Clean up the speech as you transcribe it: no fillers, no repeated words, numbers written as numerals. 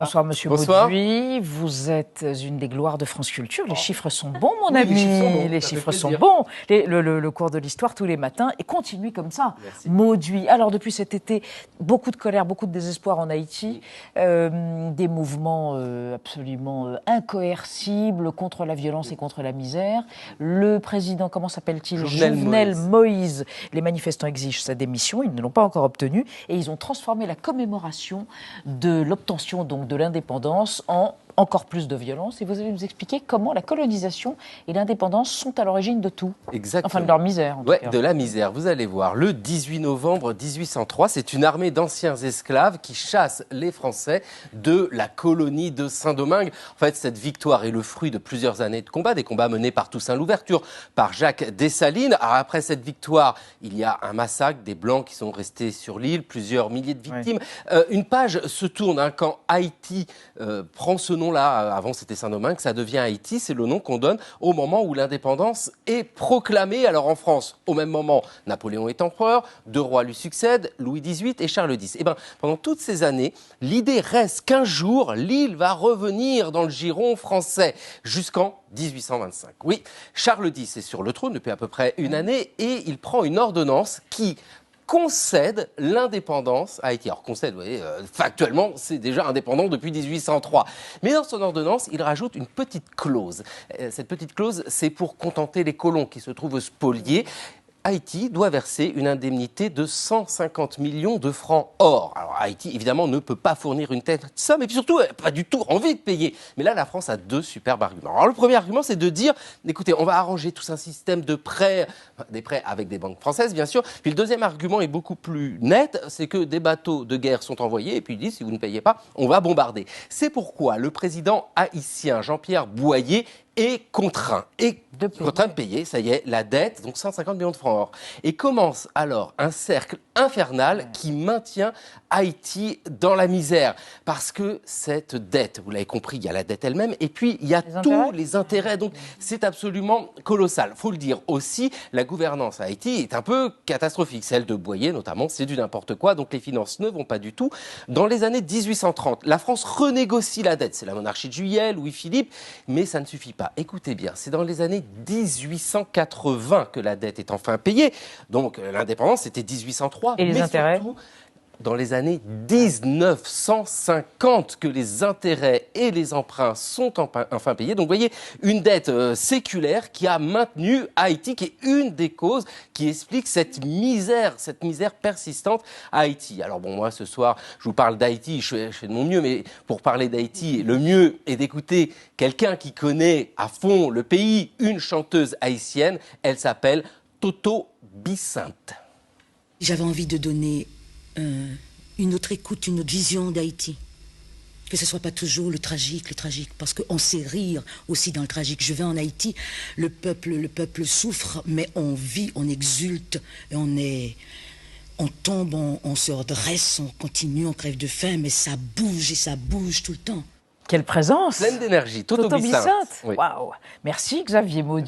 Bonsoir Monsieur Bonsoir. Mauduit, vous êtes une des gloires de France Culture. Les chiffres sont bons, mon Oui, ami. les chiffres sont plaisir. bons. Le cours de l'histoire tous les matins et continuez comme ça. Merci. Mauduit. Alors depuis cet été, beaucoup de colère, beaucoup de désespoir en Haïti, des mouvements absolument incoercibles contre la violence et contre la misère. Le président, comment s'appelle-t-il? Jovenel Moïse. Les manifestants exigent sa démission. Ils ne l'ont pas encore obtenue et ils ont transformé la commémoration de l'obtention donc de l'indépendance en encore plus de violence. Et vous allez nous expliquer comment la colonisation et l'indépendance sont à l'origine de tout. Exactement. Enfin, de leur misère, en tout cas. De la misère. Vous allez voir, le 18 novembre 1803, c'est une armée d'anciens esclaves qui chasse les Français de la colonie de Saint-Domingue. En fait, cette victoire est le fruit de plusieurs années de combats, des combats menés par Toussaint Louverture, par Jacques Dessalines. Alors après cette victoire, il y a un massacre, des Blancs qui sont restés sur l'île, plusieurs milliers de victimes. Ouais. Une page se tourne quand Haïti prend ce nom-là. Avant, c'était Saint-Domingue, ça devient Haïti. C'est le nom qu'on donne au moment où l'indépendance est proclamée. Alors en France, au même moment, Napoléon est empereur, deux rois lui succèdent, Louis XVIII et Charles X. Et bien, pendant toutes ces années, l'idée reste qu'un jour, l'île va revenir dans le giron français, jusqu'en 1825. Oui, Charles X est sur le trône depuis à peu près une année et il prend une ordonnance qui concède l'indépendance à Haïti. Alors concède, vous voyez, factuellement, c'est déjà indépendant depuis 1803. Mais dans son ordonnance, il rajoute une petite clause. Cette petite clause, c'est pour contenter les colons qui se trouvent spoliés. Haïti doit verser une indemnité de 150 millions de francs or. Alors Haïti, évidemment, ne peut pas fournir une telle somme et puis surtout, pas du tout envie de payer. Mais là, la France a deux superbes arguments. Alors le premier argument, c'est de dire, écoutez, on va arranger tout un système de prêts, des prêts avec des banques françaises, bien sûr. Puis le deuxième argument est beaucoup plus net, c'est que des bateaux de guerre sont envoyés et puis ils disent, si vous ne payez pas, on va bombarder. C'est pourquoi le président haïtien Jean-Pierre Boyer est contraint de payer, ça y est, la dette, donc 150 millions de francs or. Et commence alors un cercle infernal qui maintient Haïti dans la misère. Parce que cette dette, vous l'avez compris, il y a la dette elle-même, et puis il y a tous les intérêts. Donc c'est absolument colossal. Il faut le dire aussi, la gouvernance à Haïti est un peu catastrophique. Celle de Boyer, notamment, c'est du n'importe quoi, donc les finances ne vont pas du tout. Dans les années 1830, la France renégocie la dette. C'est la monarchie de Juillet, Louis-Philippe, mais ça ne suffit pas. Écoutez bien, c'est dans les années 1880 que la dette est enfin payée. Donc l'indépendance, c'était 1803. Et les intérêts surtout, dans les années 1950 que les intérêts et les emprunts sont enfin payés. Donc vous voyez, une dette séculaire qui a maintenu Haïti, qui est une des causes qui explique cette misère persistante à Haïti. Alors bon, moi ce soir, je vous parle d'Haïti, je fais de mon mieux, mais pour parler d'Haïti, le mieux est d'écouter quelqu'un qui connaît à fond le pays, une chanteuse haïtienne, elle s'appelle Toto Bicinte. J'avais envie de donner une autre écoute, une autre vision d'Haïti. Que ce ne soit pas toujours le tragique, parce qu'on sait rire aussi dans le tragique. Je vais en Haïti, le peuple souffre, mais on vit, on exulte, et on tombe, on se redresse, on continue, on crève de faim, mais ça bouge et ça bouge tout le temps. Quelle présence! Pleine d'énergie, Toto Bicinte. Waouh! Merci Xavier Mauduit.